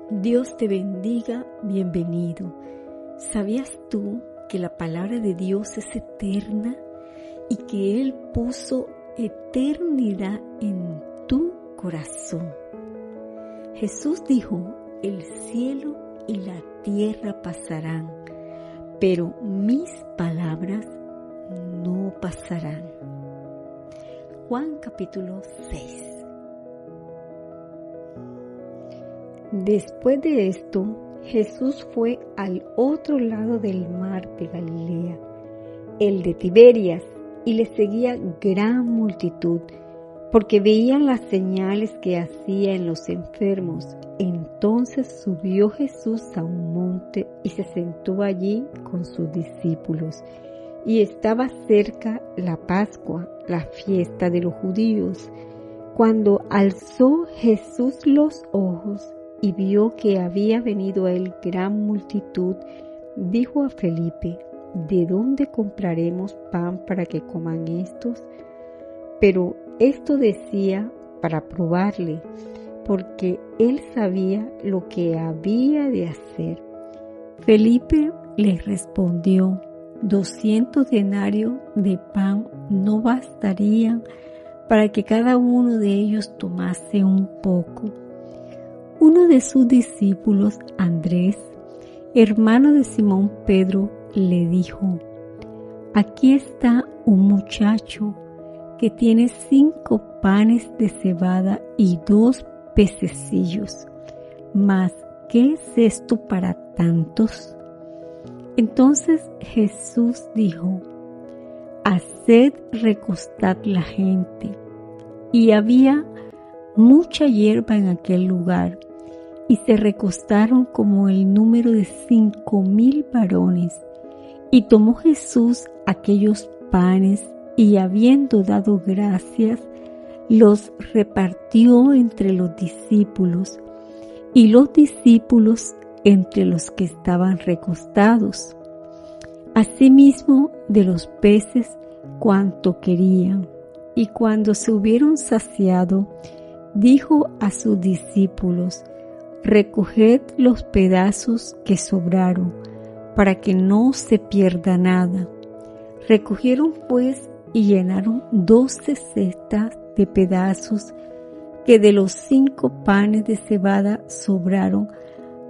Dios te bendiga, bienvenido. ¿Sabías tú que la palabra de Dios es eterna y que Él puso eternidad en tu corazón? Jesús dijo, el cielo y la tierra pasarán, pero mis palabras no pasarán. Juan capítulo 6. Después de esto, Jesús fue al otro lado del mar de Galilea, el de Tiberias, y le seguía gran multitud, porque veían las señales que hacía en los enfermos. Entonces subió Jesús a un monte y se sentó allí con sus discípulos. Y estaba cerca la Pascua, la fiesta de los judíos. Cuando alzó Jesús los ojos y vio que había venido a él gran multitud, dijo a Felipe, ¿de dónde compraremos pan para que coman estos? Pero esto decía para probarle, porque él sabía lo que había de hacer. Felipe les respondió, 200 denarios de pan no bastarían para que cada uno de ellos tomase un poco. Uno de sus discípulos, Andrés, hermano de Simón Pedro, le dijo, aquí está un muchacho que tiene 5 panes de cebada y 2 pececillos. Mas, ¿qué es esto para tantos? Entonces Jesús dijo, haced recostar la gente. Y había mucha hierba en aquel lugar, y se recostaron como el número de 5,000 varones. Y tomó Jesús aquellos panes, y habiendo dado gracias, los repartió entre los discípulos, y los discípulos entre los que estaban recostados. Asimismo de los peces cuanto querían. Y cuando se hubieron saciado, dijo a sus discípulos, recoged los pedazos que sobraron, para que no se pierda nada. Recogieron pues y llenaron 12 cestas de pedazos que de los 5 panes de cebada sobraron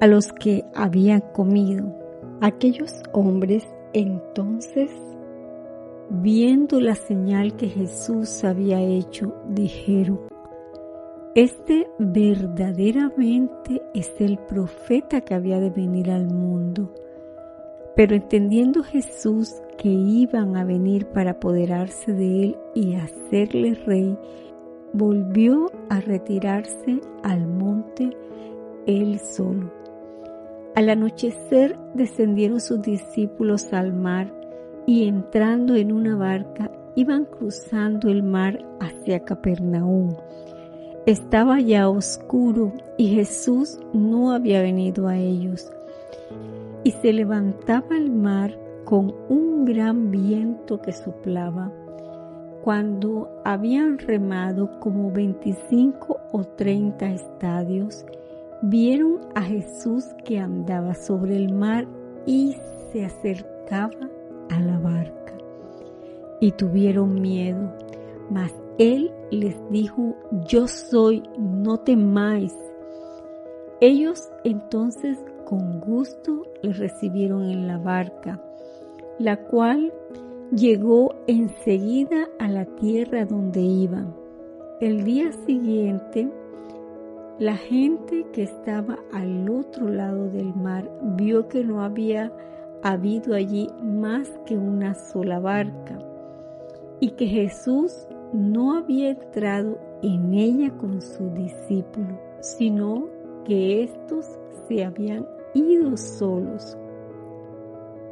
a los que habían comido. Aquellos hombres entonces, viendo la señal que Jesús había hecho, dijeron, este verdaderamente es el profeta que había de venir al mundo. Pero entendiendo Jesús que iban a venir para apoderarse de él y hacerle rey, volvió a retirarse al monte él solo. Al anochecer descendieron sus discípulos al mar y entrando en una barca iban cruzando el mar hacia Capernaum. Estaba ya oscuro y Jesús no había venido a ellos. Y se levantaba el mar con un gran viento que soplaba. Cuando habían remado como 25 o 30 estadios, vieron a Jesús que andaba sobre el mar y se acercaba a la barca. Y tuvieron miedo, mas él les dijo, yo soy, no temáis. Ellos entonces con gusto le recibieron en la barca, la cual llegó enseguida a la tierra donde iban. El día siguiente, la gente que estaba al otro lado del mar vio que no había habido allí más que una sola barca y que Jesús no había entrado en ella con sus discípulos, sino que éstos se habían ido solos.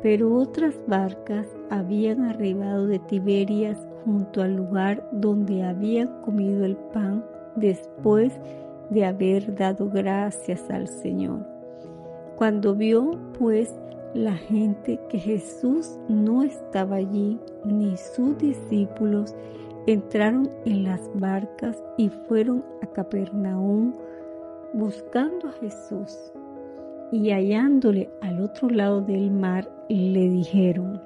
Pero otras barcas habían arribado de Tiberias junto al lugar donde habían comido el pan después de haber dado gracias al Señor. Cuando vio, pues, la gente que Jesús no estaba allí, ni sus discípulos, entraron en las barcas y fueron a Capernaum buscando a Jesús y hallándole al otro lado del mar, le dijeron: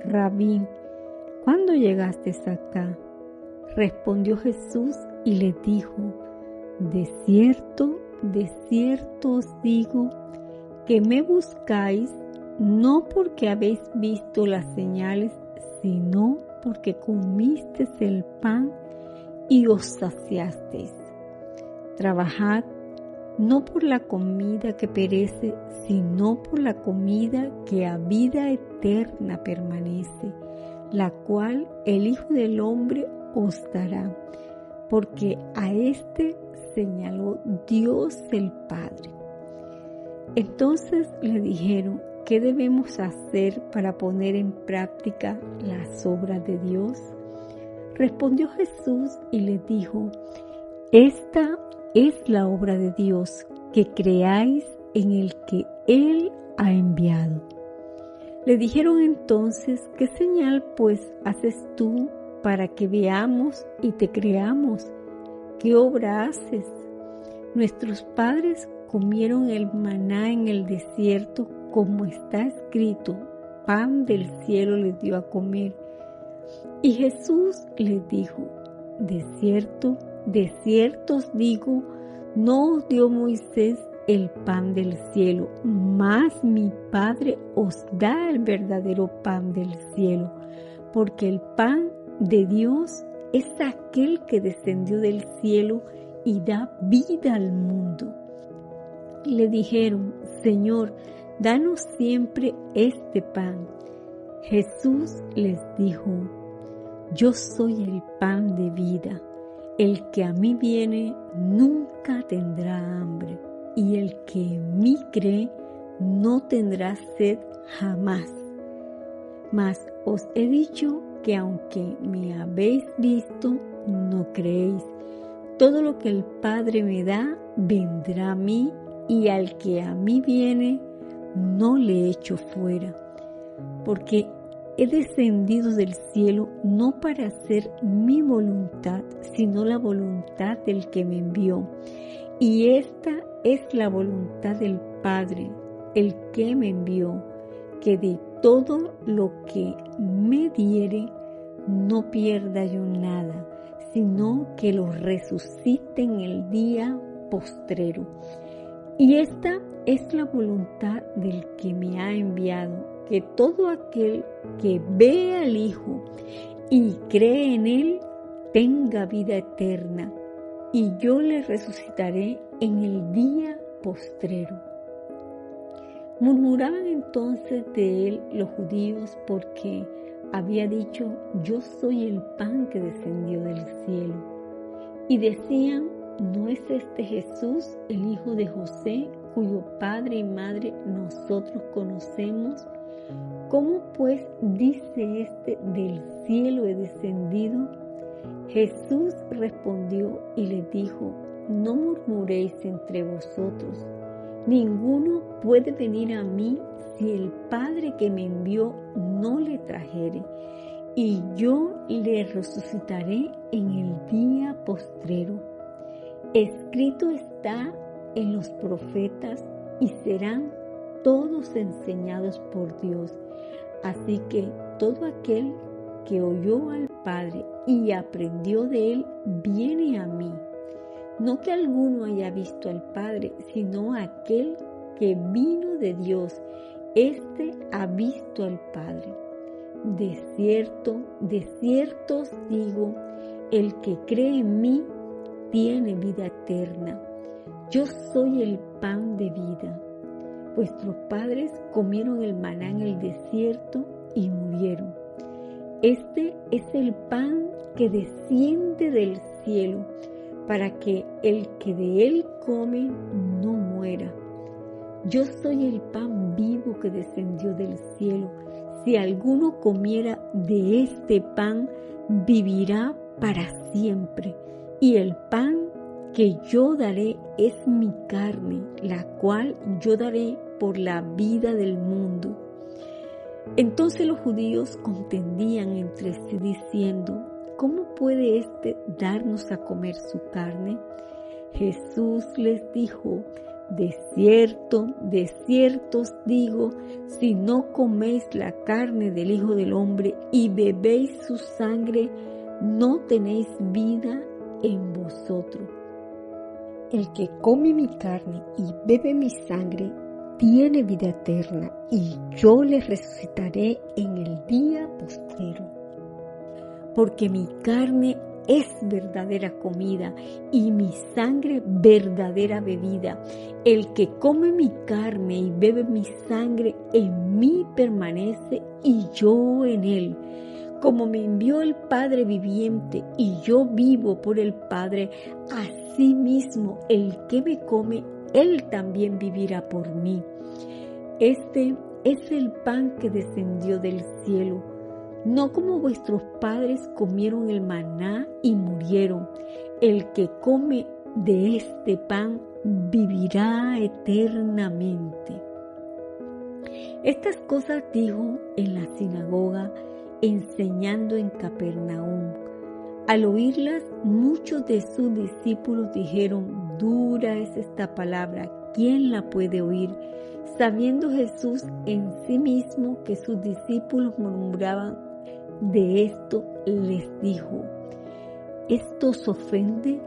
Rabí, ¿cuándo llegaste acá? Respondió Jesús y le dijo: de cierto os digo que me buscáis no porque habéis visto las señales, sino porque comisteis el pan y os saciasteis. Trabajad no por la comida que perece, sino por la comida que a vida eterna permanece, la cual el Hijo del Hombre os dará, porque a éste señaló Dios el Padre. Entonces le dijeron: ¿qué debemos hacer para poner en práctica las obras de Dios? Respondió Jesús y le dijo: esta es la obra de Dios, que creáis en el que Él ha enviado. Le dijeron entonces: ¿qué señal pues haces tú para que veamos y te creamos? ¿Qué obra haces? Nuestros padres comieron el maná en el desierto, como está escrito: pan del cielo les dio a comer. Y Jesús les dijo: de cierto os digo, no os dio Moisés el pan del cielo, mas mi Padre os da el verdadero pan del cielo, porque el pan de Dios es aquel que descendió del cielo y da vida al mundo. Y le dijeron: Señor, danos siempre este pan. Jesús les dijo: yo soy el pan de vida. El que a mí viene nunca tendrá hambre, y el que en mí cree no tendrá sed jamás. Mas os he dicho que aunque me habéis visto, no creéis. Todo lo que el Padre me da, vendrá a mí, y al que a mí viene, no le echo fuera. Porque he descendido del cielo no para hacer mi voluntad, sino la voluntad del que me envió. Y esta es la voluntad del Padre, el que me envió, que de todo lo que me diere, no pierda yo nada, sino que lo resucite en el día postrero. Y esta es la voluntad del que me ha enviado, que todo aquel que ve al Hijo y cree en Él tenga vida eterna, y yo le resucitaré en el día postrero. Murmuraban entonces de él los judíos porque había dicho: yo soy el pan que descendió del cielo. Y decían: ¿no es este Jesús el hijo de José, cuyo padre y madre nosotros conocemos? ¿Cómo pues dice este: del cielo he descendido? Jesús respondió y les dijo: no murmuréis entre vosotros. Ninguno puede venir a mí si el Padre que me envió no le trajere, y yo le resucitaré en el día postrero. Escrito está en los profetas, y serán todos enseñados por Dios. Así que todo aquel que oyó al Padre y aprendió de él, viene a mí. No que alguno haya visto al Padre, sino aquel que vino de Dios, éste ha visto al Padre. De cierto os digo, el que cree en mí tiene vida eterna. Yo soy el pan de vida. Vuestros padres comieron el maná en el desierto y murieron. Este es el pan que desciende del cielo, para que el que de él come no muera. Yo soy el pan vivo que descendió del cielo. Si alguno comiera de este pan, vivirá para siempre. Y el pan que yo daré es mi carne, la cual yo daré por la vida del mundo. Entonces los judíos contendían entre sí diciendo: ¿cómo puede éste darnos a comer su carne? Jesús les dijo: de cierto os digo, si no coméis la carne del Hijo del Hombre y bebéis su sangre, no tenéis vida en vosotros. El que come mi carne y bebe mi sangre tiene vida eterna, y yo le resucitaré en el día postrero. Porque mi carne es verdadera comida y mi sangre verdadera bebida. El que come mi carne y bebe mi sangre en mí permanece y yo en él. Como me envió el Padre viviente y yo vivo por el Padre, asimismo el que me come, él también vivirá por mí. Este es el pan que descendió del cielo, no como vuestros padres comieron el maná y murieron. El que come de este pan vivirá eternamente. Estas cosas dijo en la sinagoga, enseñando en Capernaum. Al oírlas, muchos de sus discípulos dijeron: dura es esta palabra, ¿quién la puede oír? Sabiendo Jesús en sí mismo que sus discípulos murmuraban de esto, les dijo: ¿esto os ofende?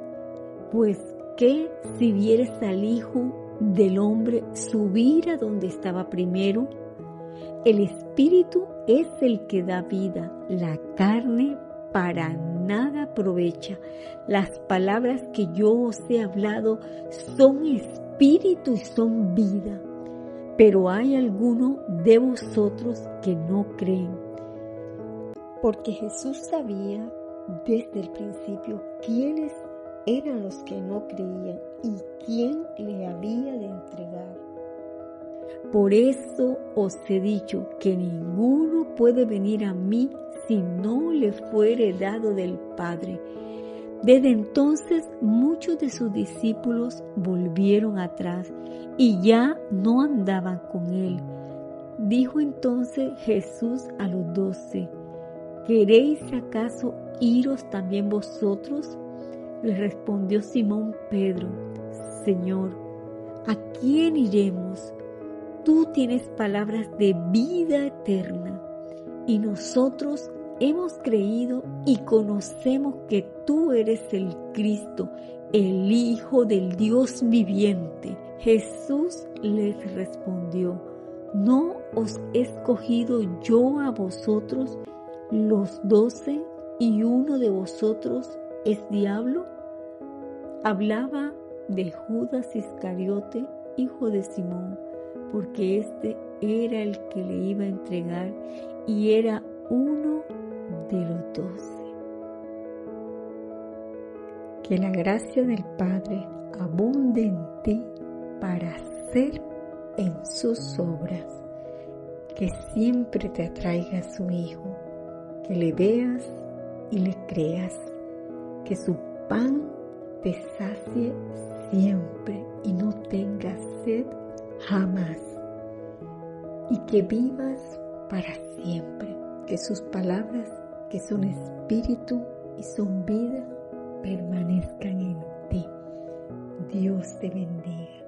Pues ¿qué si vieres al Hijo del Hombre subir a donde estaba primero? El Espíritu es el que da vida, la carne para nada aprovecha. Las palabras que yo os he hablado son espíritu y son vida. Pero hay algunos de vosotros que no creen. Porque Jesús sabía desde el principio quiénes eran los que no creían y quién le había de entregar. Por eso os he dicho que ninguno puede venir a mí si no le fuere dado del Padre. Desde entonces muchos de sus discípulos volvieron atrás y ya no andaban con él. Dijo entonces Jesús a los 12: ¿queréis acaso iros también vosotros? Le respondió Simón Pedro: Señor, ¿a quién iremos? Tú tienes palabras de vida eterna, y nosotros hemos creído y conocemos que tú eres el Cristo, el Hijo del Dios viviente. Jesús les respondió: ¿no os he escogido yo a vosotros los 12 y uno de vosotros es diablo? Hablaba de Judas Iscariote, hijo de Simón, porque este era el que le iba a entregar y era uno de los 12. Que la gracia del Padre abunde en ti para hacer en sus obras, que siempre te atraiga a su Hijo, que le veas y le creas, que su pan te sacie siempre y no tengas sed jamás, y que vivas para siempre, que sus palabras, que son espíritu y son vida, permanezcan en ti. Dios te bendiga.